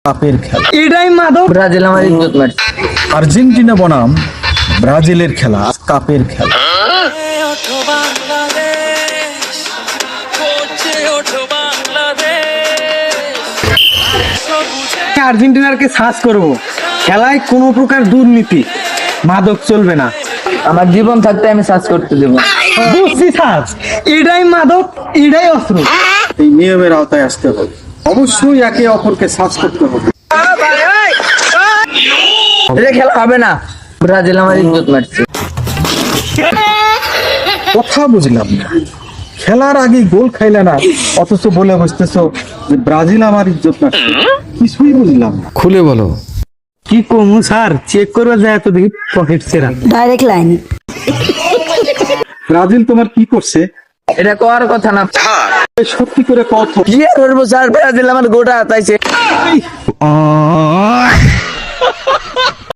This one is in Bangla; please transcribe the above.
কাপের খেলা। এটাই মাদক। ব্রাজিল আমার ইজ্জত মারছে। আর্জেন্টিনা বনাম ব্রাজিলের খেলা, কাপের খেলা। আর্জেন্টিনারকে সার্চ করব, খেলায় কোনো প্রকার দুর্নীতি মাদক চলবে না। আমার জীবন থাকতে আমি সার্চ করতে দেবো। বুঝছি সার্চ, এটাই মাদক, এটাই অস্ত্র। এই নিয়মের আওতায় আসতে হবে, অবশ্যই একে অপরকে সার্চ করতে হবে। এটা খেলা হবে না, ব্রাজিল আমার ইজ্জত মারছে। কথা বুঝলাম না, খেলার আগে গোল খাইলে না, অথচ বলে বসতেছো যে ব্রাজিল আমার ইজ্জত না। কিছুই বুঝলাম না। খুলে বলো। কি কমু স্যার, চেক করবে যায় তো দেখি পকেট সেরা। Direct line. ব্রাজিল তোমার কি করছে? এটা করার কথা না। সত্যি করে কথা। কি করবো স্যার, ব্রাজিল আমার গোটা হাতাইছে।